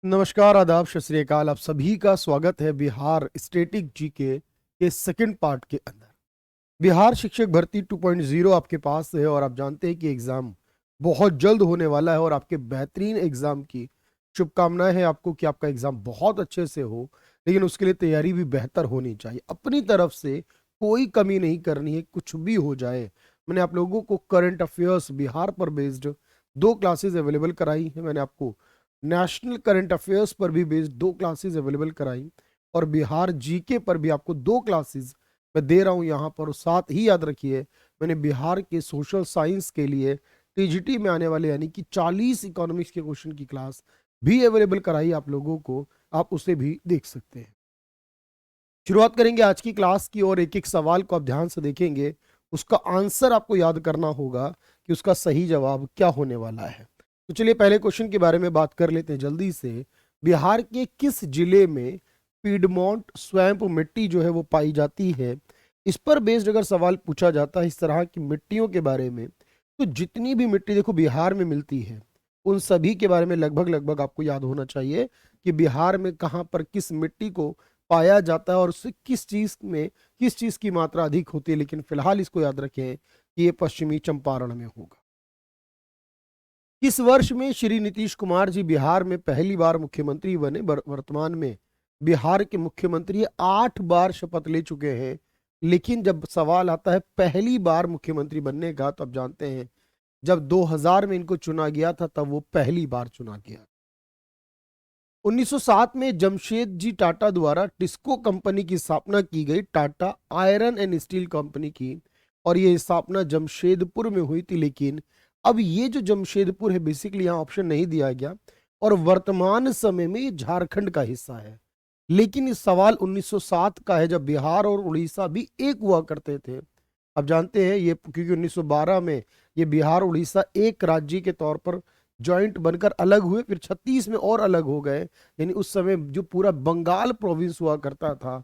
नमस्कार, आदाब, सत श्री अकाल। आप सभी का स्वागत है बिहार स्टैटिक जीके के सेकंड पार्ट के अंदर। बिहार शिक्षक भर्ती 2.0 आपके पास है और आप जानते हैं कि एग्जाम बहुत जल्द होने वाला है और आपके बेहतरीन एग्जाम की शुभकामनाएं हैं आपको कि आपका एग्जाम बहुत अच्छे से हो। लेकिन उसके लिए तैयारी भी बेहतर होनी चाहिए। अपनी तरफ से कोई कमी नहीं करनी है, कुछ भी हो जाए। मैंने आप लोगों को करंट अफेयर्स बिहार पर बेस्ड 2 क्लासेस अवेलेबल कराई है। मैंने आपको नेशनल करंट अफेयर्स पर भी बेस्ड 2 क्लासेस अवेलेबल कराई और बिहार जीके पर भी आपको 2 क्लासेस मैं दे रहा हूं यहाँ पर। साथ ही याद रखिए, मैंने बिहार के सोशल साइंस के लिए टीजीटी में आने वाले यानी कि 40 इकोनॉमिक्स के क्वेश्चन की क्लास भी अवेलेबल कराई आप लोगों को। आप उसे भी देख सकते हैं। शुरुआत करेंगे आज की क्लास की और एक एक सवाल को आप ध्यान से देखेंगे। उसका आंसर आपको याद करना होगा कि उसका सही जवाब क्या होने वाला है। तो चलिए पहले क्वेश्चन के बारे में बात कर लेते हैं जल्दी से। बिहार के किस जिले में पीडमोंट स्वैम्प मिट्टी जो है वो पाई जाती है? इस पर बेस्ड अगर सवाल पूछा जाता है इस तरह की मिट्टियों के बारे में, तो जितनी भी मिट्टी देखो बिहार में मिलती है उन सभी के बारे में लगभग लगभग आपको याद होना चाहिए कि बिहार में कहाँ पर किस मिट्टी को पाया जाता है और उससे किस चीज की मात्रा अधिक होती है। लेकिन फिलहाल इसको याद रखें कि ये पश्चिमी चंपारण में होगा। किस वर्ष में श्री नीतीश कुमार जी बिहार में पहली बार मुख्यमंत्री बने? वर्तमान में बिहार के मुख्यमंत्री 8 बार शपथ ले चुके हैं। लेकिन जब सवाल आता है पहली बार मुख्यमंत्री बनने का, तो आप जानते हैं जब 2000 में इनको चुना गया था तब वो पहली बार चुना गया। 1907 में जमशेद जी टाटा द्वारा टिस्को कंपनी की स्थापना की गई, Tata iron and steel company की। और ये स्थापना जमशेदपुर में हुई थी। लेकिन अब ये जो जमशेदपुर है बेसिकली यहाँ ऑप्शन नहीं दिया गया और वर्तमान समय में ये झारखंड का हिस्सा है। लेकिन इस सवाल 1907 का है जब बिहार और उड़ीसा भी एक हुआ करते थे। अब जानते हैं ये क्योंकि 1912 में ये बिहार उड़ीसा एक राज्य के तौर पर जॉइंट बनकर अलग हुए, फिर 36 में और अलग हो गए। यानी उस समय जो पूरा बंगाल प्रोविंस हुआ करता था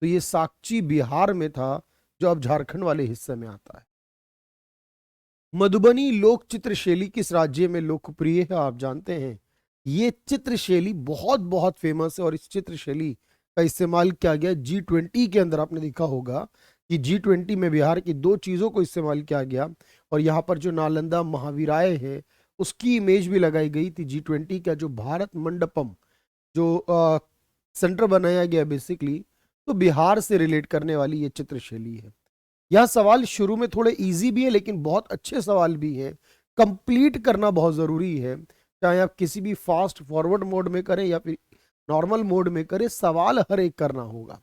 तो ये साक्ची बिहार में था, जो अब झारखंड वाले हिस्से में आता है। मधुबनी लोक चित्र शैली किस राज्य में लोकप्रिय है? आप जानते हैं ये चित्र शैली बहुत बहुत फेमस है और इस चित्र शैली का इस्तेमाल किया गया G20 के अंदर। आपने देखा होगा कि G20 में बिहार की 2 चीजों को इस्तेमाल किया गया और यहाँ पर जो नालंदा महावीराय है उसकी इमेज भी लगाई गई थी। G20 का जो भारत मंडपम जो सेंटर बनाया गया बेसिकली, तो बिहार से रिलेट करने वाली ये चित्र शैली है। यह सवाल शुरू में थोड़े इजी भी है लेकिन बहुत अच्छे सवाल भी है। कंप्लीट करना बहुत जरूरी है, चाहे आप किसी भी फास्ट फॉरवर्ड मोड में करें या फिर नॉर्मल मोड में करें, सवाल हर एक करना होगा।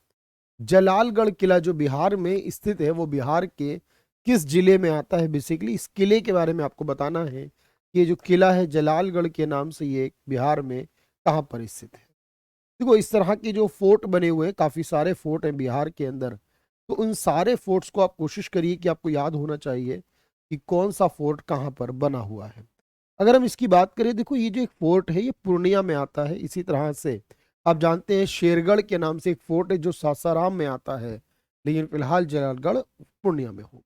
जलालगढ़ किला जो बिहार में स्थित है वो बिहार के किस जिले में आता है? बेसिकली इस किले के बारे में आपको बताना है कि ये जो किला है जलालगढ़ के नाम से ये बिहार में कहाँ पर स्थित है। देखो इस तरह के जो फोर्ट बने हुए हैं, काफी सारे फोर्ट हैं बिहार के अंदर, तो उन सारे फोर्ट्स को आप कोशिश करिए कि आपको याद होना चाहिए कि कौन सा फोर्ट कहाँ पर बना हुआ है। अगर हम इसकी बात करें, देखो ये जो एक फोर्ट है ये पूर्णिया में आता है। इसी तरह से आप जानते हैं शेरगढ़ के नाम से एक फोर्ट है जो सासाराम में आता है, लेकिन फिलहाल जलालगढ़ पूर्णिया में हो।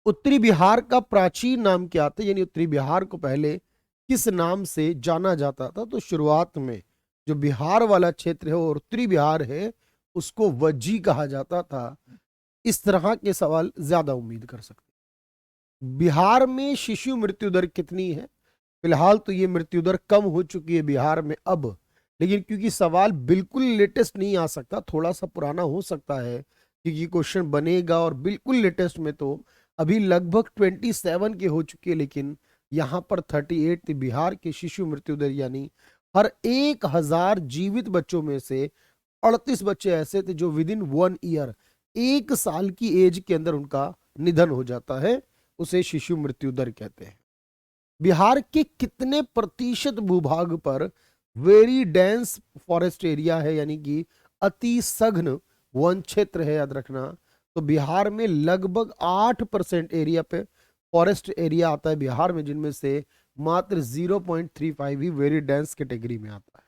उत्तरी बिहार का प्राचीन नाम क्या था? यानी उत्तरी बिहार को पहले किस नाम से जाना जाता था? तो शुरुआत में जो बिहार वाला क्षेत्र है और उत्तरी बिहार है उसको वज्जी कहा जाता था। इस तरह के सवाल ज्यादा उम्मीद कर सकते हैं। बिहार में शिशु मृत्यु दर कितनी है? फिलहाल तो ये मृत्यु दर कम हो चुकी है बिहार में अब, लेकिन क्योंकि सवाल बिल्कुल लेटेस्ट नहीं आ सकता, थोड़ा सा पुराना हो सकता है क्योंकि क्वेश्चन बनेगा और बिल्कुल लेटेस्ट में तो अभी लगभग 27 के हो चुके हैं। लेकिन यहाँ पर 38 थी बिहार की शिशु मृत्यु दर, यानी हर 1000 जीवित बच्चों में से 38 बच्चे ऐसे थे जो विद इन 1 ईयर, 1 साल की एज के अंदर उनका निधन हो जाता है। उसे शिशु मृत्यु दर कहते हैं। बिहार के कितने प्रतिशत भूभाग पर वेरी डेंस फॉरेस्ट एरिया है, यानी कि अति सघन वन क्षेत्र है? याद रखना, तो बिहार में लगभग 8% एरिया पे फॉरेस्ट एरिया आता है बिहार में, जिनमें से मात्र 0.35 ही वेरी डेंस कैटेगरी में आता है।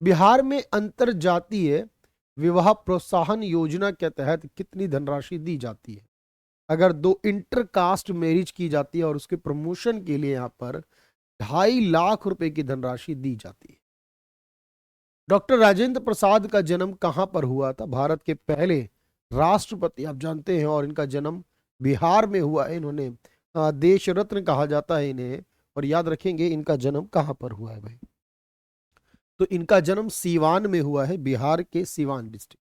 बिहार में अंतर जातीय विवाह प्रोत्साहन योजना के तहत कितनी धनराशि दी जाती है? अगर 2 इंटर कास्ट मैरिज की जाती है और उसके प्रमोशन के लिए यहाँ पर 2.5 लाख रुपए की धनराशि दी जाती है। डॉक्टर राजेंद्र प्रसाद का जन्म कहां पर हुआ था? भारत के पहले राष्ट्रपति आप जानते हैं, और इनका जन्म बिहार में हुआ है। इन्होंने देश रत्न कहा जाता है इन्हें। और याद रखेंगे इनका जन्म कहां पर हुआ है भाई? तो इनका जन्म सीवान में हुआ है, बिहार के सीवान डिस्ट्रिक्ट।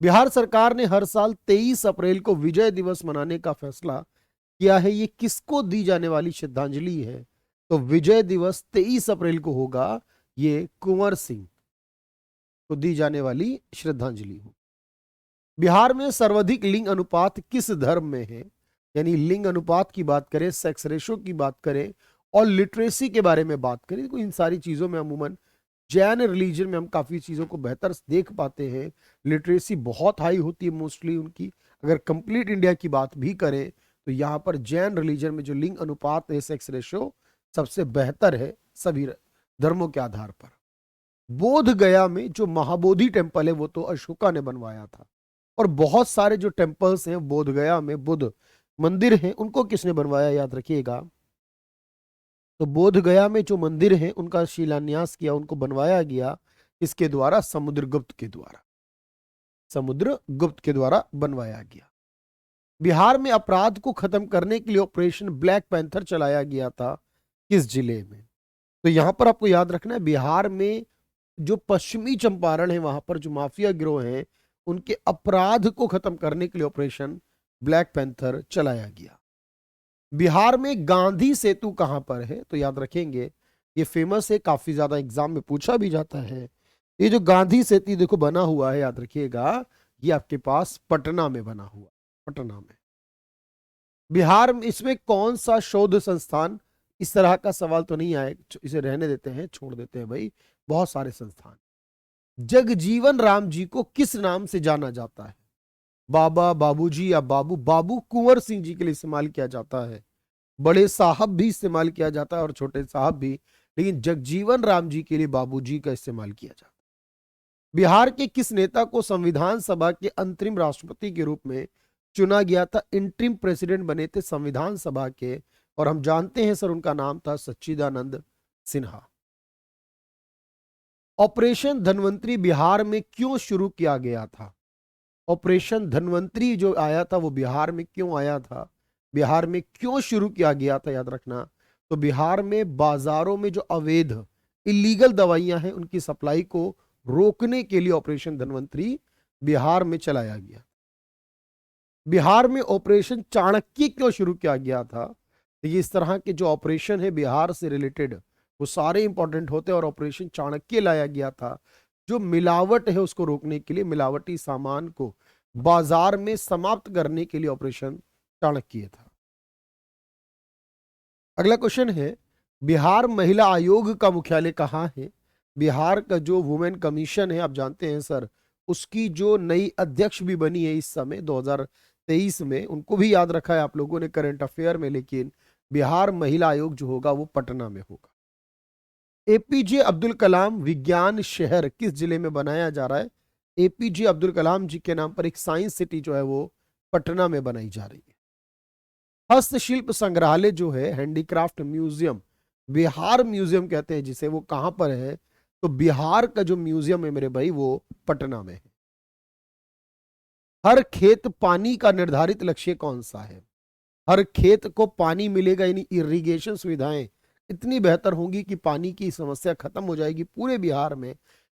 बिहार सरकार ने हर साल 23 अप्रैल को विजय दिवस मनाने का फैसला किया है। ये किसको दी जाने वाली श्रद्धांजलि है? तो विजय दिवस 23 अप्रैल को होगा। ये कुंवर सिंह को दी जाने वाली श्रद्धांजलि हो। बिहार में सर्वाधिक लिंग अनुपात किस धर्म में है? यानी लिंग अनुपात की बात करें, सेक्स रेशो की बात करें और लिटरेसी के बारे में बात करें, तो इन सारी चीजों में अमूमन जैन रिलीजन में हम काफी चीजों को बेहतर देख पाते हैं। लिटरेसी बहुत हाई होती है मोस्टली उनकी। अगर कंप्लीट इंडिया की बात भी करें तो यहाँ पर जैन रिलीजन में जो लिंग अनुपात है, सेक्स रेशो सबसे बेहतर है सभी धर्मों के आधार पर। बोध गया में जो महाबोधि टेम्पल है वो तो अशोका ने बनवाया था। और बहुत सारे जो टेम्पल्स हैं बोध गया में, बुद्ध मंदिर हैं, उनको किसने बनवाया? याद रखिएगा। तो बोध गया में जो मंदिर हैं उनका शिलान्यास किया, उनको बनवाया गया इसके द्वारा, समुद्रगुप्त के द्वारा। समुद्रगुप्त के द्वारा बनवाया गया। बिहार में अपराध को खत्म करने के लिए ऑपरेशन ब्लैक पैंथर चलाया गया था किस जिले में? तो यहां पर आपको याद रखना है, बिहार में जो पश्चिमी चंपारण है वहां पर जो माफिया गिरोह हैं उनके अपराध को खत्म करने के लिए ऑपरेशन ब्लैक पैंथर चलाया गया। बिहार में गांधी सेतु कहां पर है? तो याद रखेंगे ये फेमस है, काफी ज्यादा एग्जाम में पूछा भी जाता है। ये जो गांधी सेतु देखो बना हुआ है, याद रखिएगा ये आपके पास पटना में बना हुआ, पटना में। बिहार में इसमें कौन सा शोध संस्थान, इस तरह का सवाल तो नहीं आए, इसे रहने देते हैं, छोड़ देते हैं भाई। बहुत सारे संस्थान। जगजीवन राम जी को किस नाम से जाना जाता है? बाबा, बाबूजी या बाबू? बाबू कुंवर सिंह जी के लिए इस्तेमाल किया जाता है, बड़े साहब भी इस्तेमाल किया जाता है और छोटे साहब भी, लेकिन जगजीवन राम जी के लिए बाबूजी का इस्तेमाल किया जाता है। बिहार के किस नेता को संविधान सभा के अंतरिम राष्ट्रपति के रूप में चुना गया था? इंटरिम प्रेसिडेंट बने थे संविधान सभा के, और हम जानते हैं सर उनका नाम था सच्चिदानंद सिन्हा। ऑपरेशन धनवंतरी बिहार में क्यों शुरू किया गया था? ऑपरेशन धनवंतरी जो आया था वो बिहार में क्यों आया था, बिहार में क्यों शुरू किया गया था? याद रखना। तो बिहार में बाजारों में जो अवैध इलीगल दवाइयां हैं उनकी सप्लाई को रोकने के लिए ऑपरेशन धनवंतरी बिहार में चलाया गया। बिहार में ऑपरेशन चाणक्य क्यों शुरू किया गया था? तो ये इस तरह के जो ऑपरेशन है बिहार से रिलेटेड वो सारे इंपॉर्टेंट होते हैं, और ऑपरेशन चाणक्य लाया गया था जो मिलावट है उसको रोकने के लिए, मिलावटी सामान को बाजार में समाप्त करने के लिए ऑपरेशन चाणक्य था। अगला क्वेश्चन है, बिहार महिला आयोग का मुख्यालय कहाँ है? बिहार का जो वुमेन कमीशन है आप जानते हैं सर, उसकी जो नई अध्यक्ष भी बनी है इस समय 2023 में, उनको भी याद रखा है आप लोगों ने करंट अफेयर में, लेकिन बिहार महिला आयोग जो होगा वो पटना में होगा। एपीजे अब्दुल कलाम विज्ञान शहर किस जिले में बनाया जा रहा है? एपीजे अब्दुल कलाम जी के नाम पर एक साइंस सिटी जो है वो पटना में बनाई जा रही है। हस्तशिल्प संग्रहालय जो है, हैंडीक्राफ्ट म्यूजियम, बिहार म्यूजियम कहते हैं जिसे, वो कहां पर है? तो बिहार का जो म्यूजियम है मेरे भाई वो पटना में है। हर खेत पानी का निर्धारित लक्ष्य कौन सा है? हर खेत को पानी मिलेगा, यानी इरिगेशन सुविधाएं इतनी बेहतर होंगी कि पानी की समस्या खत्म हो जाएगी पूरे बिहार में,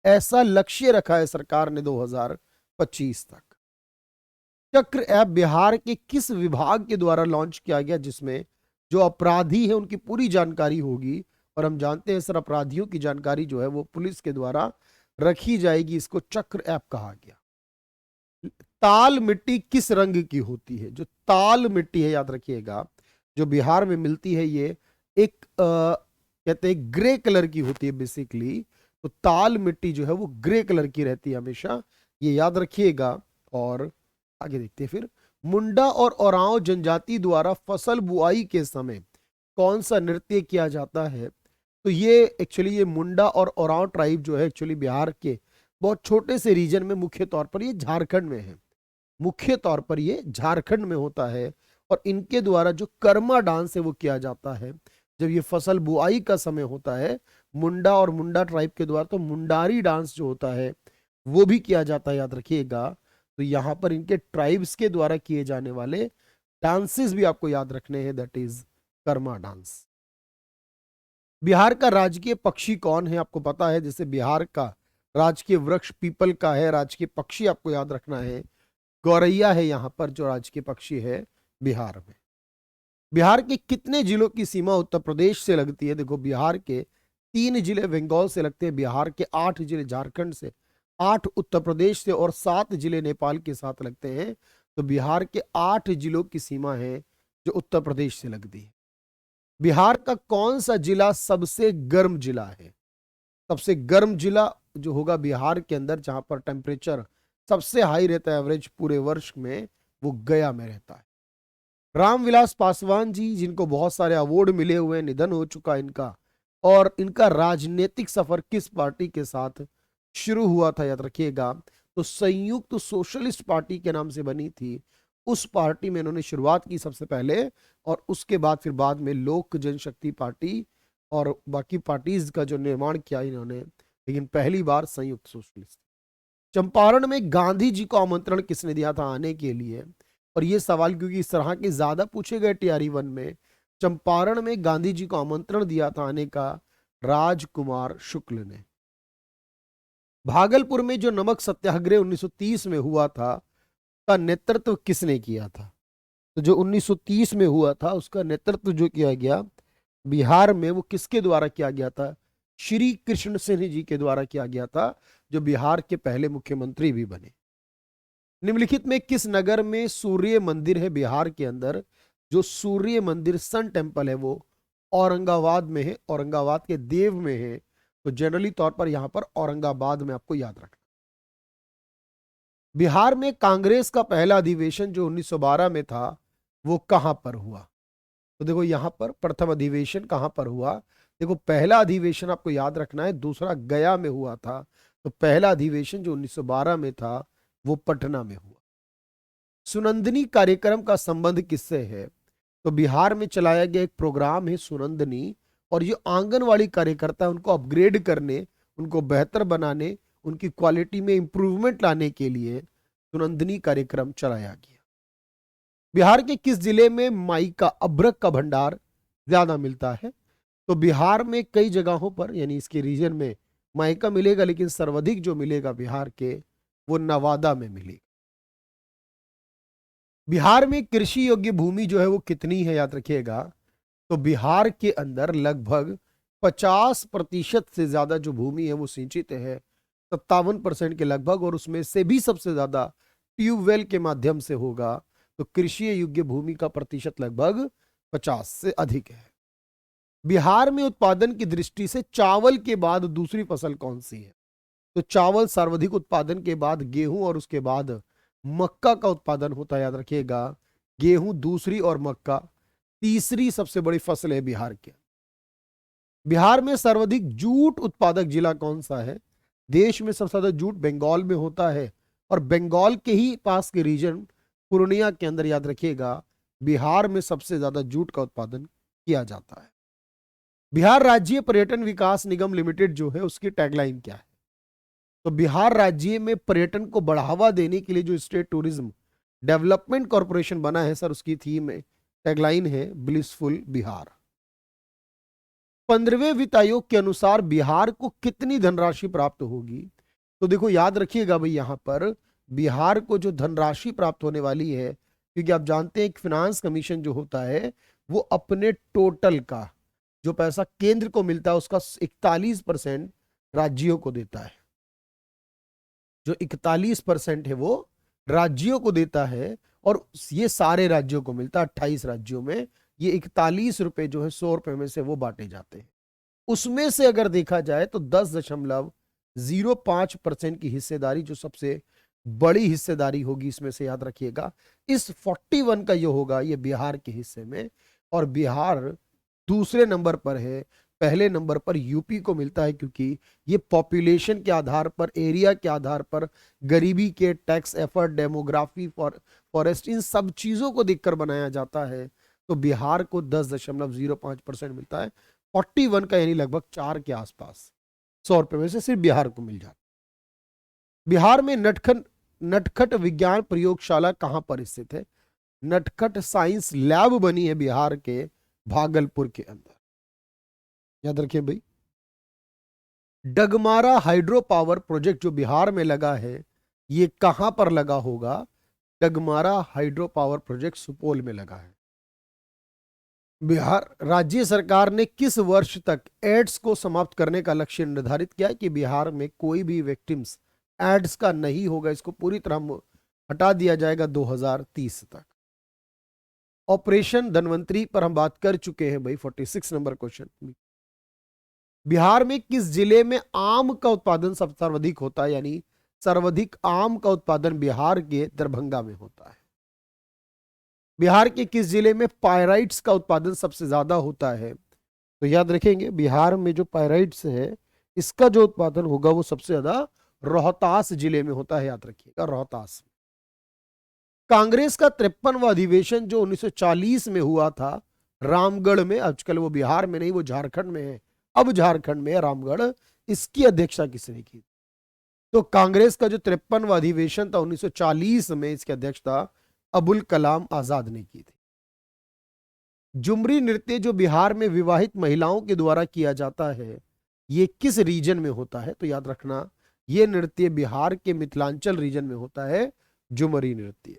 ऐसा लक्ष्य रखा है सरकार ने 2025 तक। चक्र ऐप बिहार के किस विभाग के द्वारा लॉन्च किया गया, जिसमें जो अपराधी है उनकी पूरी जानकारी होगी? और हम जानते हैं सर अपराधियों की जानकारी जो है वो पुलिस के द्वारा रखी जाएगी, इसको चक्र ऐप कहा गया। ताल मिट्टी किस रंग की होती है? जो ताल मिट्टी है याद रखिएगा जो बिहार में मिलती है ये एक कहते हैं ग्रे कलर की होती है बेसिकली। तो ताल मिट्टी जो है वो ग्रे कलर की रहती है हमेशा, ये याद रखिएगा। और आगे देखते हैं फिर, मुंडा और ओरांव जनजाति द्वारा फसल बुआई के समय कौन सा नृत्य किया जाता है? तो ये एक्चुअली ये मुंडा और ओरांव ट्राइब जो है एक्चुअली बिहार के बहुत छोटे से रीजन में, मुख्य तौर पर ये झारखंड में है, मुख्य तौर पर ये झारखंड में होता है। और इनके द्वारा जो कर्मा डांस है वो किया जाता है, जब ये फसल बुआई का समय होता है, मुंडा और मुंडा ट्राइब के द्वारा तो मुंडारी डांस जो होता है वो भी किया जाता है, याद रखिएगा। तो यहाँ पर इनके ट्राइब्स के द्वारा किए जाने वाले डांसेस भी आपको याद रखने हैं, that is Karma dance. Bihar का राजकीय पक्षी कौन है, आपको पता है। जैसे बिहार का राजकीय वृक्ष पीपल का है, राजकीय पक्षी आपको याद रखना है गौरैया है यहाँ पर जो राजकीय पक्षी है बिहार में। बिहार के कितने जिलों की सीमा उत्तर प्रदेश से लगती है? देखो, बिहार के 3 जिले बंगाल से लगते हैं, बिहार के 8 जिले झारखंड से, 8 उत्तर प्रदेश से और 7 जिले नेपाल के साथ लगते हैं। तो बिहार के 8 जिलों की सीमा है जो उत्तर प्रदेश से लगती है। बिहार का कौन सा जिला सबसे गर्म जिला है? सबसे गर्म जिला जो होगा बिहार के अंदर, जहां पर टेम्परेचर सबसे हाई रहता है एवरेज पूरे वर्ष में, वो गया में रहता है। रामविलास पासवान जी, जिनको बहुत सारे अवार्ड मिले हुए हैं, निधन हो चुका इनका, और इनका राजनीतिक सफर किस पार्टी के साथ शुरू हुआ था, याद रखिएगा। तो संयुक्त सोशलिस्ट पार्टी के नाम से बनी थी, उस पार्टी में इन्होंने शुरुआत की सबसे पहले, और उसके बाद फिर बाद में लोक जनशक्ति पार्टी और बाकी पार्टीज का जो निर्माण किया इन्होंने, लेकिन पहली बार संयुक्त सोशलिस्ट। चंपारण में गांधी जी को आमंत्रण किसने दिया था आने के लिए? और ये सवाल क्योंकि इस तरह के ज्यादा पूछे गए टीआरई 1 में, चंपारण में गांधी जी को आमंत्रण दिया था आने का राजकुमार शुक्ल ने। भागलपुर में जो नमक सत्याग्रह 1930 में हुआ था, का नेतृत्व किसने किया था? तो जो 1930 में हुआ था उसका नेतृत्व जो किया गया बिहार में, वो किसके द्वारा किया गया था? श्री कृष्ण सिंह जी के द्वारा किया गया था, जो बिहार के पहले मुख्यमंत्री भी बने। निम्नलिखित में किस नगर में सूर्य मंदिर है बिहार के अंदर? जो सूर्य मंदिर सन टेम्पल है वो औरंगाबाद में है, औरंगाबाद के देव में है। तो जनरली तौर पर यहां पर औरंगाबाद में आपको याद रखना। बिहार में कांग्रेस का पहला अधिवेशन जो 1912 में था वो कहां पर हुआ? तो देखो यहां पर प्रथम अधिवेशन कहां पर हुआ? देखो, पहला अधिवेशन आपको याद रखना है, दूसरा गया में हुआ था। तो पहला अधिवेशन जो 1912 में था वो पटना में हुआ। सुनंदनी कार्यक्रम का संबंध किससे है? तो बिहार में चलाया गया एक प्रोग्राम है सुनंदनी, और जो आंगनवाड़ी कार्यकर्ता है उनको अपग्रेड करने, उनको बेहतर बनाने, उनकी क्वालिटी में इंप्रूवमेंट लाने के लिए सुनंदनी कार्यक्रम चलाया गया। बिहार के किस जिले में माइका अभ्रक का भंडार ज्यादा मिलता है? तो बिहार में कई जगहों पर, यानी इसके रीजन में माइका मिलेगा, लेकिन सर्वाधिक जो मिलेगा बिहार के वो नवादा में मिलेगा। बिहार में कृषि योग्य भूमि जो है वो कितनी है, याद रखिएगा। तो बिहार के अंदर लगभग 50% से ज्यादा जो भूमि है वो सिंचित है, 57% के लगभग, और उसमें से भी सबसे ज्यादा ट्यूबवेल के माध्यम से होगा। तो कृषि योग्य भूमि का प्रतिशत लगभग 50 से अधिक है। बिहार में उत्पादन की दृष्टि से चावल के बाद दूसरी फसल कौन सी है? तो चावल सर्वाधिक उत्पादन के बाद गेहूं और उसके बाद मक्का का उत्पादन होता है, याद रखिएगा। गेहूं दूसरी और मक्का तीसरी सबसे बड़ी फसल है बिहार के। बिहार में सर्वाधिक जूट उत्पादक जिला कौन सा है? देश में सबसे ज्यादा जूट बंगाल में होता है, और बंगाल के ही पास के रीजन पूर्णिया के अंदर, याद रखिएगा, बिहार में सबसे ज्यादा जूट का उत्पादन किया जाता है। बिहार राज्य पर्यटन विकास निगम लिमिटेड जो है उसकी टैगलाइन क्या है? तो बिहार राज्य में पर्यटन को बढ़ावा देने के लिए जो स्टेट टूरिज्म डेवलपमेंट कॉर्पोरेशन बना है सर, उसकी थीम है, टैगलाइन है ब्लिसफुल बिहार। 15वें वित्त आयोग के अनुसार बिहार को कितनी धनराशि प्राप्त होगी? तो देखो याद रखिएगा भाई, यहां पर बिहार को जो धनराशि प्राप्त होने वाली है, क्योंकि आप जानते हैं कि फाइनेंस कमीशन जो होता है वो अपने टोटल का जो पैसा केंद्र को मिलता है उसका 41% राज्यों को देता है। जो 41% है वो राज्यों को देता है, और ये सारे राज्यों को मिलता है, 28 राज्यों में ये 41 रुपए जो है 100 रुपए में से वो बांटे जाते हैं। उसमें से अगर देखा जाए तो 10.05% की हिस्सेदारी जो सबसे बड़ी हिस्सेदारी होगी इसमें से, याद रखिएगा, इस 41 का ये होगा, ये बिहार के हिस्से में। और बिहार दूसरे नंबर पर है, पहले नंबर पर यूपी को मिलता है, क्योंकि ये पॉपुलेशन के आधार पर, एरिया के आधार पर, गरीबी के, टैक्स एफर्ट, डेमोग्राफी, फॉरेस्ट, इन सब चीजों को देखकर बनाया जाता है। तो बिहार को 10.05% मिलता है। 41 का यानी लगभग 4 के आसपास 100 रुपए में से सिर्फ बिहार को मिल जाता। बिहार में नटखट विज्ञान प्रयोगशाला कहां पर स्थित है? नटखट साइंस लैब बनी है बिहार के भागलपुर के अंदर, याद रखिए भाई। डगमारा हाइड्रो पावर प्रोजेक्ट जो बिहार में लगा है, ये कहां पर लगा होगा? Dagmara hydro power project Supaul में लगा है। बिहार राज्य सरकार ने किस वर्ष तक एड्स को समाप्त करने का लक्ष्य निर्धारित किया है कि बिहार में कोई भी विक्टिम्स एड्स का नहीं होगा, इसको पूरी तरह हटा दिया जाएगा 2030 तक। ऑपरेशन धनवंतरी पर हम बात कर चुके हैं भाई, 46 नंबर क्वेश्चन। बिहार में किस जिले में आम का उत्पादन सबसे सर्वाधिक होता है, यानी सर्वाधिक आम का उत्पादन बिहार के दरभंगा में होता है। बिहार के किस जिले में पायराइट्स का उत्पादन सबसे ज्यादा होता है? तो याद रखेंगे बिहार में जो पायराइट्स है इसका जो उत्पादन होगा वो सबसे ज्यादा रोहतास जिले में होता है, याद रखिएगा रोहतास। कांग्रेस का 53वां अधिवेशन जो 1940 में हुआ था रामगढ़ में, आजकल वो बिहार में नहीं वो झारखंड में है, अब झारखंड में है रामगढ़, इसकी अध्यक्षता किसने की? तो कांग्रेस का जो 53वां अधिवेशन था 1940 में, इसकी अध्यक्षता अबुल कलाम आजाद ने की थी। झुमरी नृत्य जो बिहार में विवाहित महिलाओं के द्वारा किया जाता है, ये किस रीजन में होता है? तो याद रखना ये नृत्य बिहार के मिथिलांचल रीजन में होता है, झुमरी नृत्य।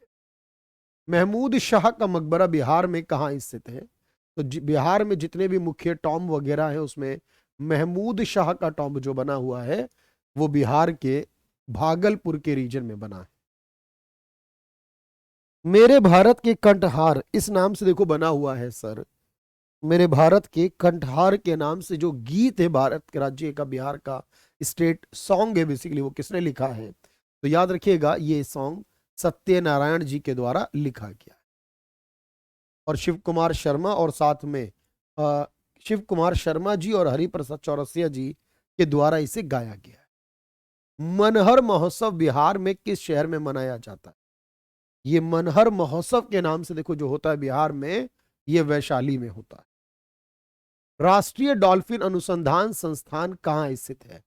महमूद शाह का मकबरा बिहार में कहां स्थित है? तो बिहार में जितने भी मुख्य टॉम्ब वगैरह है उसमें महमूद शाह का टॉम्ब जो बना हुआ है वो बिहार के भागलपुर के रीजन में बना है। मेरे भारत के कंठहार इस नाम से देखो बना हुआ है सर, मेरे भारत के कंठहार के नाम से जो गीत है भारत के राज्य का, बिहार का स्टेट सॉन्ग है बेसिकली, वो किसने लिखा है? तो याद रखिएगा ये सॉन्ग सत्यनारायण जी के द्वारा लिखा गया है और शिव कुमार शर्मा और साथ में शिव कुमार शर्मा जी और हरिप्रसाद चौरसिया जी के द्वारा इसे गाया गया है। मनहर महोत्सव बिहार में किस शहर में मनाया जाता है? ये मनहर महोत्सव के नाम से देखो जो होता है बिहार में, ये वैशाली में होता है। राष्ट्रीय डॉल्फिन अनुसंधान संस्थान कहां स्थित है?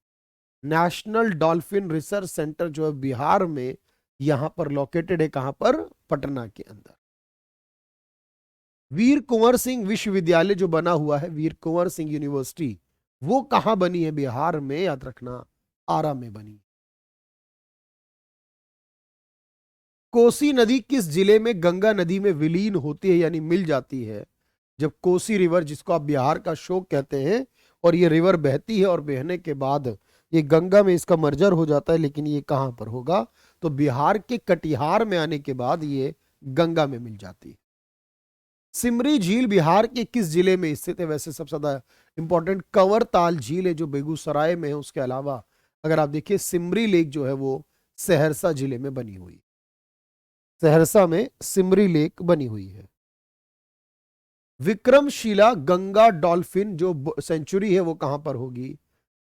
नेशनल डॉल्फिन रिसर्च सेंटर जो है बिहार में, यहां पर लोकेटेड है, कहां पर? पटना के अंदर। वीर कुंवर सिंह विश्वविद्यालय जो बना हुआ है, वीर कुंवर सिंह यूनिवर्सिटी, वो कहां बनी है बिहार में? याद रखना आरा में बनी। कोसी नदी किस जिले में गंगा नदी में विलीन होती है यानी मिल जाती है? जब कोसी रिवर, जिसको आप बिहार का शोक कहते हैं, और ये रिवर बहती है और बहने के बाद ये गंगा में इसका मर्जर हो जाता है, लेकिन ये कहां पर होगा? तो बिहार के कटिहार में आने के बाद ये गंगा में मिल जाती है। सिमरी झील बिहार के किस जिले में स्थित है? वैसे सबसे ज्यादा इंपॉर्टेंट कंवर ताल झील है जो बेगूसराय में है, उसके अलावा अगर आप देखिए सिमरी लेक जो है वो सहरसा जिले में बनी हुई, सहरसा में सिमरी लेक बनी हुई है। विक्रमशिला गंगा डॉल्फिन जो सेंचुरी है वो कहां पर होगी?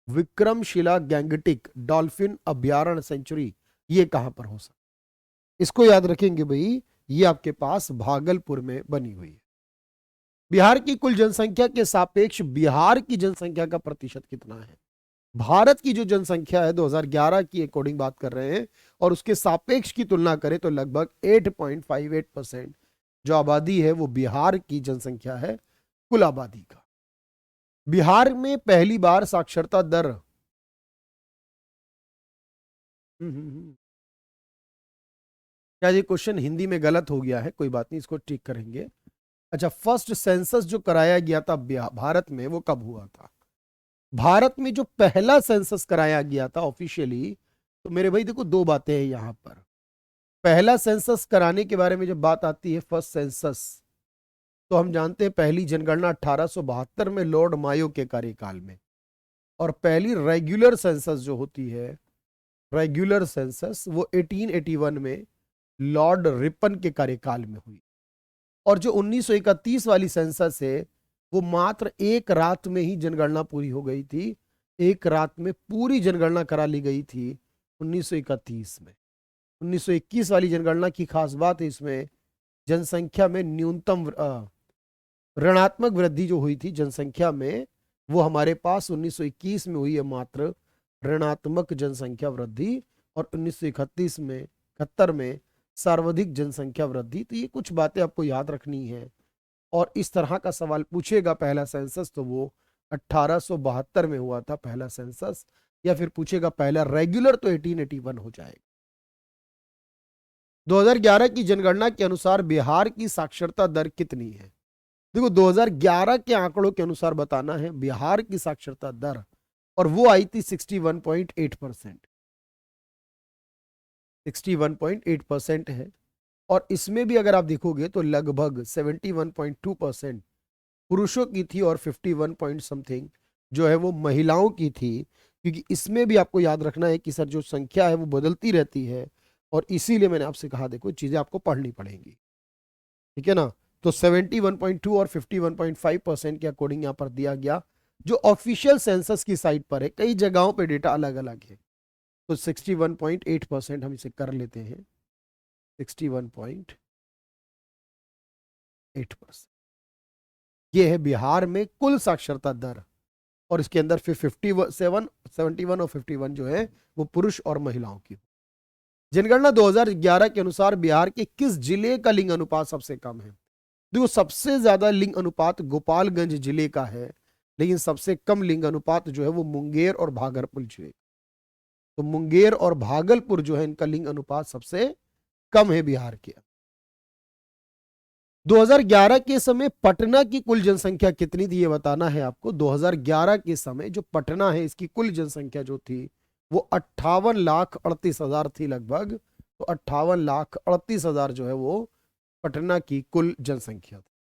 विक्रमशिला गैंगटिक डॉल्फिन अभ्यारण्य सेंचुरी ये कहां पर हो सकता? इसको याद रखेंगे भाई, ये आपके पास भागलपुर में बनी हुई है। बिहार की कुल जनसंख्या के सापेक्ष बिहार की जनसंख्या का प्रतिशत कितना है? भारत की जो जनसंख्या है 2011 की अकॉर्डिंग बात कर रहे हैं और उसके सापेक्ष की तुलना करें तो लगभग 8.58% जो आबादी है वो बिहार की जनसंख्या है कुल आबादी का। बिहार में पहली बार साक्षरता दर क्या ये क्वेश्चन हिंदी में गलत हो गया है? कोई बात नहीं, इसको ठीक करेंगे। अच्छा, फर्स्ट सेंसस जो कराया गया था भारत में वो कब हुआ था? भारत में जो पहला सेंसस कराया गया था ऑफिशियली, तो मेरे भाई देखो दो बातें हैं यहां पर। पहला सेंसस कराने के बारे में जब बात आती है, फर्स्ट सेंसस, तो हम जानते हैं पहली जनगणना 1872 में लॉर्ड मायो के कार्यकाल में, और पहली रेगुलर सेंसस जो होती है, रेगुलर सेंसस, वो 1881 में लॉर्ड रिपन के कार्यकाल में हुई। और जो 1931 वाली सेंसस है वो मात्र एक रात में ही जनगणना पूरी हो गई थी, एक रात में पूरी जनगणना करा ली गई थी 1931 में। 1921 वाली जनगणना की खास बात है, इसमें जनसंख्या में न्यूनतम ऋणात्मक वृद्धि जो हुई थी जनसंख्या में, वो हमारे पास 1921 में हुई है मात्र ऋणात्मक जनसंख्या वृद्धि, और 1931 में 71 में सर्वाधिक जनसंख्या वृद्धि। तो ये कुछ बातें आपको याद रखनी है, और इस तरह का सवाल पूछेगा पहला सेंसस तो वो 1872 में हुआ था पहला सेंसस, या फिर पूछेगा पहला रेगुलर तो 1881 हो जाएगा। 2011 की जनगणना के अनुसार बिहार की साक्षरता दर कितनी है? देखो 2011 के आंकड़ों के अनुसार बताना है बिहार की साक्षरता दर, और वो आई थी 61.8%। 61.8% है, और इसमें भी अगर आप देखोगे तो लगभग 71.2% पुरुषों की थी और 51 पॉइंट समथिंग जो है वो महिलाओं की थी। क्योंकि इसमें भी आपको याद रखना है कि सर जो संख्या है वो बदलती रहती है, और इसीलिए मैंने आपसे कहा देखो चीजें आपको पढ़नी पड़ेंगी, ठीक है ना। तो 71.2 और 51.5% के अकॉर्डिंग यहाँ पर दिया गया, जो ऑफिशियल सेंसस की साइट पर है। कई जगहों पे डेटा अलग अलग है, तो 61.8% हम इसे कर लेते हैं, 61.8%। ये है बिहार में कुल साक्षरता दर, और इसके अंदर फिर 57, 71 और 51 जो है वो पुरुष और महिलाओं की। जनगणना 2011 के अनुसार बिहार के किस जिले का लिंग अनुपात सबसे कम है? देखो सबसे ज्यादा लिंग अनुपात गोपालगंज जिले का है, लेकिन सबसे कम लिंग अनुपात जो है वो मुंगेर और भागलपुर जिले। तो मुंगेर और भागलपुर जो है इनका लिंग अनुपात सबसे कम है बिहार के। 2011 के समय पटना की कुल जनसंख्या कितनी थी ये बताना है आपको। 2011 के समय जो पटना है इसकी कुल जनसंख्या जो थी वो 58,38,000 थी लगभग। तो 58,38,000 जो है वो पटना की कुल जनसंख्या थी।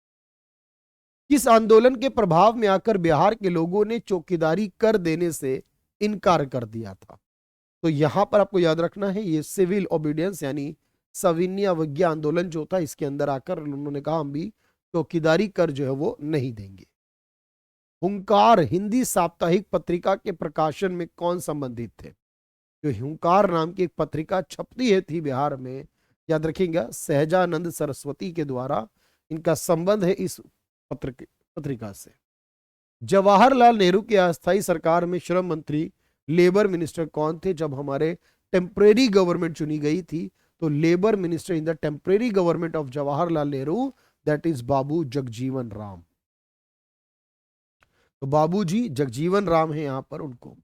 किस आंदोलन के प्रभाव में आकर बिहार के लोगों ने चौकीदारी कर देने से इनकार कर दिया था? तो यहां पर आपको याद रखना है ये सिविल ओबीडियंस यानी सविनय अवज्ञा आंदोलन जो था, इसके अंदर आकर उन्होंने कहा हम भी चौकीदारी कर जो है वो नहीं देंगे। हुंकार हिंदी साप्ताहिक पत्रिका के प्रकाशन में कौन संबंधित थे? जो हुंकार नाम की एक पत्रिका छपती है थी बिहार में, याद रखिएगा सहजानंद सरस्वती के द्वारा इनका संबंध है इस पत्रिका से। जवाहरलाल नेहरू की अस्थायी सरकार में श्रम मंत्री लेबर मिनिस्टर कौन थे जब हमारे टेम्परेरी गवर्नमेंट चुनी गई थी? तो labour minister in the temporary government of Jawaharlal Nehru that is Babu Jagjivan Ram. तो बाबूजी जगजीवन राम है यहां पर उनको।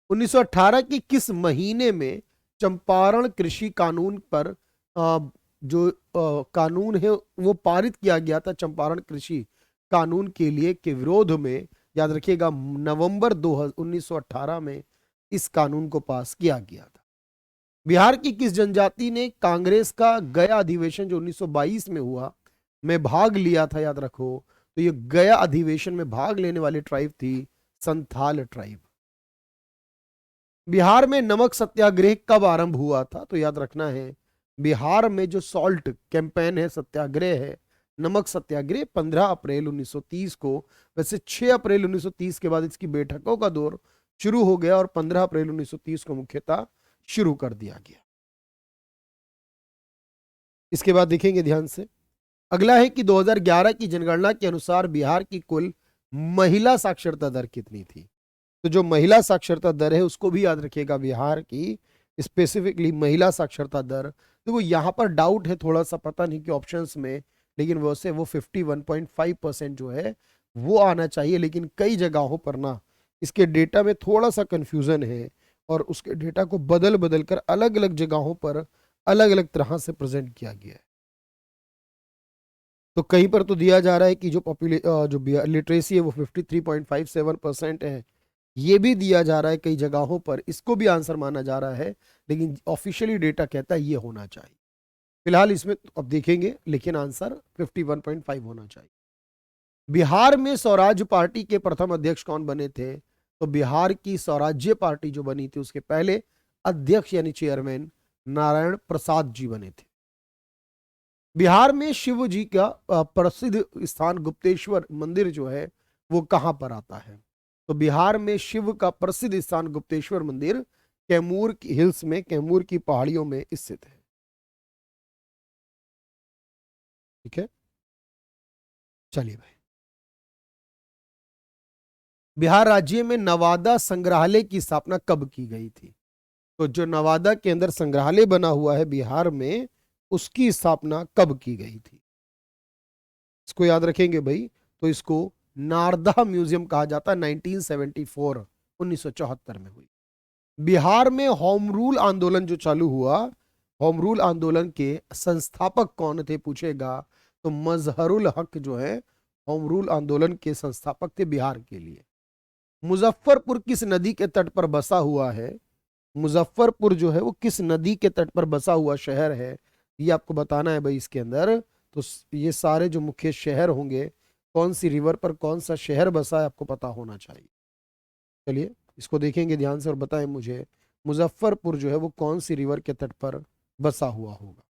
1918 के किस महीने में चंपारण कृषि कानून पर जो कानून है वो पारित किया गया था? चंपारण कृषि कानून के लिए के विरोध में, याद रखिएगा नवंबर 1918 में इस कानून को पास किया गया था। बिहार की किस जनजाति ने कांग्रेस का गया अधिवेशन जो 1922 में हुआ में भाग लिया था? याद रखो तो ये गया अधिवेशन में भाग लेने वाली ट्राइब थी संथाल ट्राइब। बिहार में नमक सत्याग्रह कब आरंभ हुआ था? तो याद रखना है बिहार में जो सॉल्ट कैंपेन है, सत्याग्रह है, नमक सत्याग्रह 15 अप्रैल 1930 को। वैसे 6 अप्रैल 1930 के बाद इसकी बैठकों का दौर शुरू हो गया और 15 अप्रैल 1930 को मुख्यतः शुरू कर दिया गया। इसके बाद देखेंगे ध्यान से, अगला है कि 2011 की जनगणना के अनुसार बिहार की कुल महिला साक्षरता दर कितनी थी? तो जो महिला साक्षरता दर है उसको भी याद रखिएगा, बिहार की स्पेसिफिकली महिला साक्षरता दर। देखो यहां पर डाउट है थोड़ा सा, पता नहीं कि ऑप्शंस में, लेकिन वैसे वो 51.5% जो है वो आना चाहिए। लेकिन कई जगहों पर ना इसके डेटा में थोड़ा सा कंफ्यूजन है, और उसके डेटा को बदल बदल कर अलग अलग जगहों पर अलग अलग तरह से प्रेजेंट किया गया है। तो कहीं पर तो दिया जा रहा है कि जो लिटरेसी है वो 53.57% है। ये भी दिया जा रहा है कई जगहों पर, इसको भी आंसर माना जा रहा है, लेकिन ऑफिशियली डेटा कहता है ये होना चाहिए। फिलहाल इसमें अब देखेंगे, लेकिन आंसर 51.5 होना चाहिए। बिहार में स्वराज्य पार्टी के प्रथम अध्यक्ष कौन बने थे? तो बिहार की स्वराज्य पार्टी जो बनी थी उसके पहले अध्यक्ष यानी चेयरमैन नारायण प्रसाद जी बने थे। बिहार में शिव जी का प्रसिद्ध स्थान गुप्तेश्वर मंदिर जो है वो कहां पर आता है? तो बिहार में शिव का प्रसिद्ध स्थान गुप्तेश्वर मंदिर कैमूर की हिल्स में, कैमूर की पहाड़ियों में स्थित है। ठीक है, चलिए भाई। बिहार राज्य में नवादा संग्रहालय की स्थापना कब की गई थी? तो जो नवादा के अंदर संग्रहालय बना हुआ है बिहार में, उसकी स्थापना कब की गई थी? इसको याद रखेंगे भाई। तो इसको नारदा म्यूजियम कहा जाता है। 1974 1974 में हुई। बिहार में होम रूल आंदोलन जो चालू हुआ, होम रूल आंदोलन के संस्थापक कौन थे पूछेगा तो मजहरुल हक जो है होम रूल आंदोलन के संस्थापक थे बिहार के लिए। मुजफ्फरपुर किस नदी के तट पर बसा हुआ है? मुजफ्फरपुर जो है वो किस नदी के तट पर बसा हुआ शहर है, ये आपको बताना है भाई इसके अंदर। तो ये सारे जो मुख्य शहर होंगे, कौन सी रिवर पर कौन सा शहर बसा है, आपको पता होना चाहिए। चलिए इसको देखेंगे ध्यान से और बताएं मुझे, मुजफ्फरपुर जो है वो कौन सी रिवर के तट पर बसा हुआ होगा?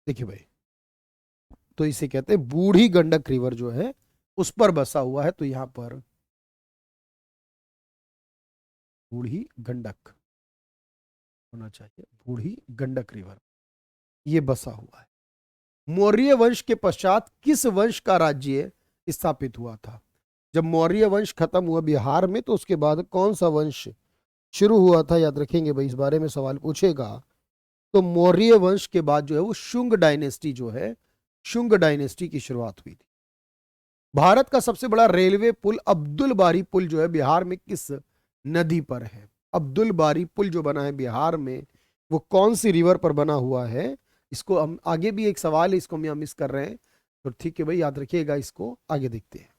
देखिए भाई, तो इसे कहते हैं बूढ़ी गंडक रिवर जो है उस पर बसा हुआ है। तो यहां पर बूढ़ी गंडक होना चाहिए, बूढ़ी गंडक रिवर ये बसा हुआ है। मौर्य वंश के पश्चात किस वंश का राज्य स्थापित हुआ था? जब मौर्य वंश खत्म हुआ बिहार में, तो उसके बाद कौन सा वंश शुरू हुआ था? याद रखेंगे भाई, इस बारे में सवाल पूछेगा। तो मौर्य वंश के बाद जो है वो शुंग डायनेस्टी जो है, शुंग डायनेस्टी की शुरुआत हुई थी। भारत का सबसे बड़ा रेलवे पुल अब्दुल बारी पुल जो है बिहार में किस नदी पर है? अब्दुल बारी पुल जो बना है बिहार में, वो कौन सी रिवर पर बना हुआ है? इसको हम आगे भी एक सवाल है, इसको हम यहाँ मिस कर रहे हैं, तो ठीक है भाई याद रखिएगा। इसको आगे देखते हैं।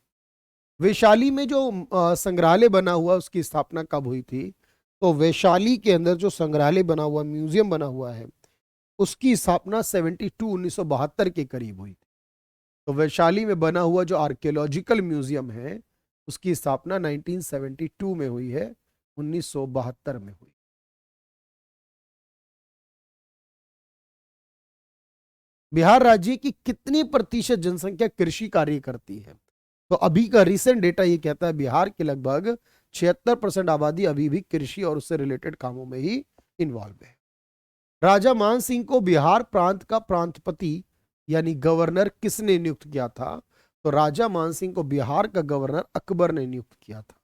वैशाली में जो संग्रहालय बना हुआ उसकी स्थापना कब हुई थी? तो वैशाली के अंदर जो संग्रहालय बना हुआ, म्यूजियम बना हुआ है, उसकी स्थापना 1972 के करीब हुई थी। तो वैशाली में बना हुआ जो आर्कियोलॉजिकल म्यूजियम है उसकी स्थापना 1972 में हुई है, 1972 में हुई। बिहार राज्य की कितनी प्रतिशत जनसंख्या कृषि कार्य करती है? तो अभी का रिसेंट डेटा ये कहता है बिहार के लगभग 76% आबादी अभी भी कृषि और उससे रिलेटेड कामों में ही इन्वॉल्व है। राजा मान सिंह को बिहार प्रांत का प्रांतपति यानी गवर्नर किसने नियुक्त किया था? तो राजा मान सिंह को बिहार का गवर्नर अकबर ने नियुक्त किया था।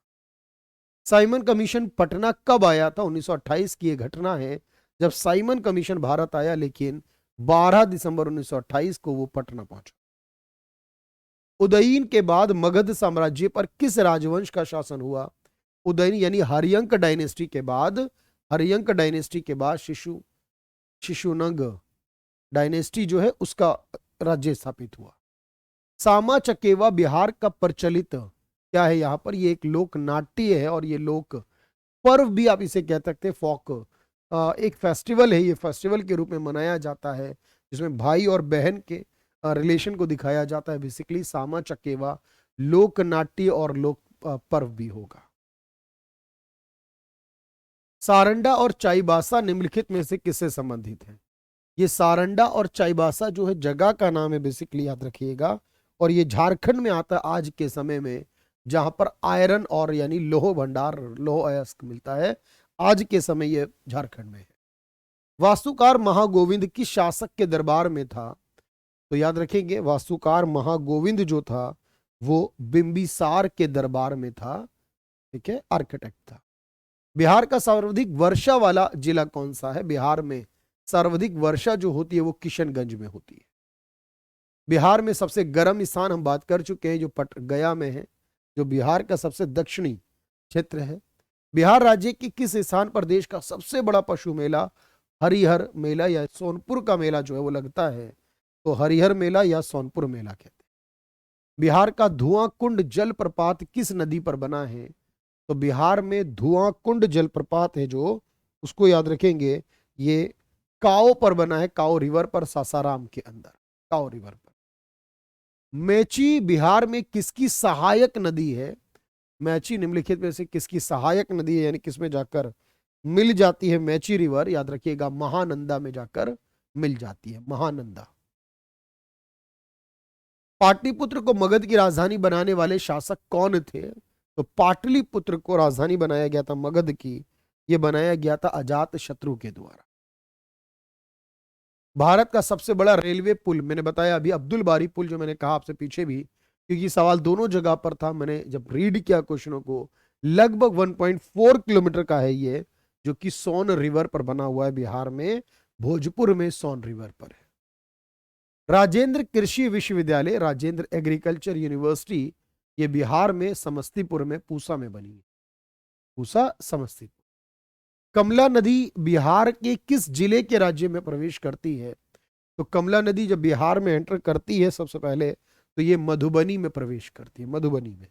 साइमन कमीशन पटना कब आया था? 1928 की यह घटना है जब साइमन कमीशन भारत आया, लेकिन 12 दिसंबर 1928 को वो पटना पहुंचा। उदयन के बाद मगध साम्राज्य पर किस राजवंश का शासन हुआ? उदयन यानी हरियंक डायनेस्टी के बाद, हरियंक डायनेस्टी के बाद शिशुनग डायनेस्टी जो है उसका राज्य स्थापित हुआ। सामा चकेवा बिहार का प्रचलित क्या है? यहां पर ये एक लोक नाट्य है और ये लोक पर्व भी आप इसे कह सकते हैं, फोक एक फेस्टिवल है। ये फेस्टिवल के रूप में मनाया जाता है जिसमें भाई और बहन के रिलेशन को दिखाया जाता है। बेसिकली सामा चकेवा लोक नाट्य और लोक पर्व भी होगा। सारंडा और चाईबासा निम्नलिखित में से किससे संबंधित है? ये सारंडा और चाईबासा जो है जगह का नाम है, बेसिकली याद रखिएगा। और ये झारखंड में आता है आज के समय में, जहां पर आयरन और यानी लोह भंडार, लोह अयस्क मिलता है। आज के समय ये झारखंड में है। वास्तुकार महागोविंद किस शासक के दरबार में था? तो याद रखेंगे वास्तुकार महागोविंद जो था वो बिंबिसार के दरबार में था। ठीक है, आर्किटेक्ट था। बिहार का सर्वाधिक वर्षा वाला जिला कौन सा है? बिहार में सर्वाधिक वर्षा जो होती है वो किशनगंज में होती है। बिहार में सबसे गर्म स्थान हम बात कर चुके हैं जो पट गया में है, जो बिहार का सबसे दक्षिणी क्षेत्र है। बिहार राज्य के किस स्थान पर देश का सबसे बड़ा पशु मेला हरिहर मेला या सोनपुर का मेला जो है वो लगता है? तो हरिहर मेला या सोनपुर मेला कहते हैं। बिहार का धुआं कुंड जलप्रपात किस नदी पर बना है? तो बिहार में धुआं कुंड जलप्रपात है जो, उसको याद रखेंगे, ये काओ पर बना है, काओ रिवर पर, सासाराम के अंदर काओ रिवर पर। मेची बिहार में किसकी सहायक नदी है? मैची निम्नलिखित में से किसकी सहायक नदी है, यानी किसमें जाकर मिल जाती है? मैची रिवर याद रखिएगा महानंदा में जाकर मिल जाती है, महानंदा। पाटलिपुत्र को मगध की राजधानी बनाने वाले शासक कौन थे? तो पाटलिपुत्र को राजधानी बनाया गया था मगध की, यह बनाया गया था अजात शत्रु के द्वारा। भारत का सबसे बड़ा रेलवे पुल, मैंने बताया अभी अब्दुल बारी पुल, जो मैंने कहा आपसे पीछे भी, क्योंकि सवाल दोनों जगह पर था, मैंने जब रीड किया क्वेश्चनों को, लगभग 1.4 किलोमीटर का है ये, जो कि सोन रिवर पर बना हुआ है बिहार में, भोजपुर में सोन रिवर पर है। राजेंद्र कृषि विश्वविद्यालय, राजेंद्र एग्रीकल्चर यूनिवर्सिटी, ये बिहार में समस्तीपुर में पूसा में बनी है, पूसा समस्तीपुर। कमला नदी बिहार के किस जिले के राज्य में प्रवेश करती है? तो कमला नदी जब बिहार में एंटर करती है सबसे पहले, तो ये मधुबनी में प्रवेश करती है, मधुबनी में।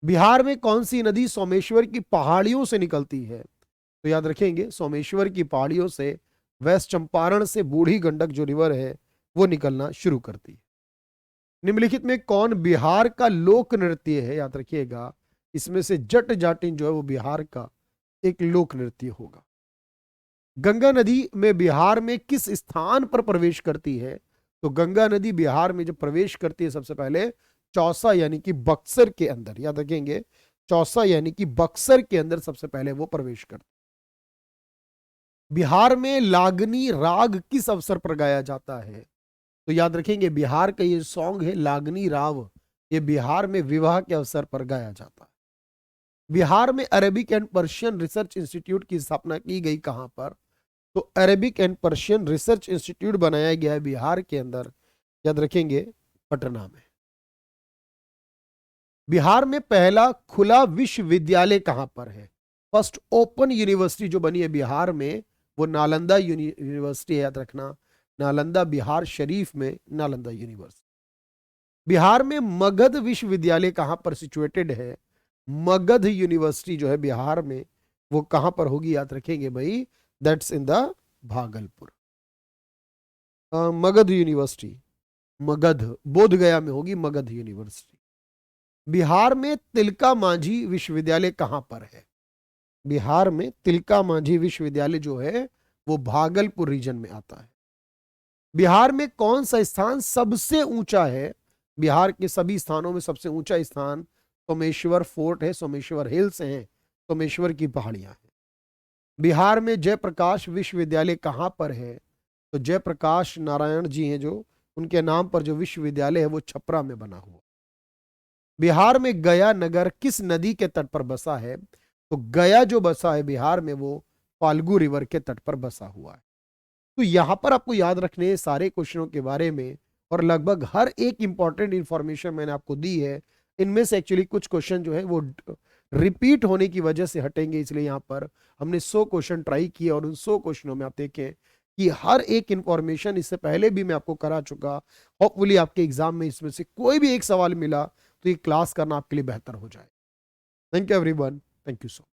बिहार में कौन सी नदी सोमेश्वर की पहाड़ियों से निकलती है? तो याद रखेंगे, सोमेश्वर की पहाड़ियों से, वेस्ट चंपारण से बूढ़ी गंडक जो रिवर है वो निकलना शुरू करती है। निम्नलिखित में कौन बिहार का लोक नृत्य है? याद रखिएगा, इसमें से जट जाटिन जो है वो बिहार का एक लोक नृत्य होगा। गंगा नदी में बिहार में किस स्थान पर प्रवेश करती है? तो गंगा नदी बिहार में जब प्रवेश करती है सबसे पहले चौसा यानी कि बक्सर के अंदर, याद रखेंगे, चौसा यानी कि बक्सर के अंदर सबसे पहले वो प्रवेश करती है। बिहार में लागनी राग किस अवसर पर गाया जाता है? तो याद रखेंगे, बिहार का ये सॉन्ग है लागनी राव, ये बिहार में विवाह के अवसर पर गाया जाता है। बिहार में Arabic and Persian research institute की स्थापना की गई कहां पर? तो Arabic and Persian research institute बनाया गया है बिहार के अंदर, याद रखेंगे, पटना में। बिहार में पहला खुला विश्वविद्यालय कहां पर है? फर्स्ट ओपन यूनिवर्सिटी जो बनी है बिहार में वो नालंदा यूनिवर्सिटी है, याद रखना, नालंदा बिहार शरीफ में नालंदा यूनिवर्सिटी। बिहार में मगध विश्वविद्यालय कहां पर सिचुएटेड है? मगध यूनिवर्सिटी जो है बिहार में वो कहां पर होगी? याद रखेंगे भाई, that's in the Bhagalpur. Magadh university, Magadh बोध गया में होगी मगध यूनिवर्सिटी। बिहार में तिलका मांझी विश्वविद्यालय कहां पर है? बिहार में तिलका मांझी विश्वविद्यालय जो है वो भागलपुर रीजन में आता है। बिहार में कौन सा स्थान सबसे ऊंचा है? बिहार के सभी स्थानों में सबसे ऊंचा स्थान सोमेश्वर फोर्ट है, सोमेश्वर हिल्स हैं, सोमेश्वर की पहाड़ियां हैं। बिहार में जयप्रकाश विश्वविद्यालय कहां पर है? तो जयप्रकाश नारायण जी हैं जो, उनके नाम पर जो विश्वविद्यालय है वो छपरा में बना हुआ। बिहार में गया नगर किस नदी के तट पर बसा है? तो गया जो बसा है बिहार में वो फाल्गु रिवर के तट पर बसा हुआ है। तो यहां पर आपको याद रखने सारे क्वेश्चनों के बारे में, और लगभग हर एक इंपॉर्टेंट इंफॉर्मेशन मैंने आपको दी है। इनमें से एक्चुअली कुछ क्वेश्चन जो है वो रिपीट होने की वजह से हटेंगे, इसलिए यहां पर हमने 100 क्वेश्चन ट्राई किए, और उन 100 क्वेश्चनों में आप देखें कि हर एक इंफॉर्मेशन इससे पहले भी मैं आपको करा चुका। होपफुली आपके एग्जाम में इसमें से कोई भी एक सवाल मिला तो ये क्लास करना आपके लिए बेहतर हो जाए। Thank you everyone, thank you so much.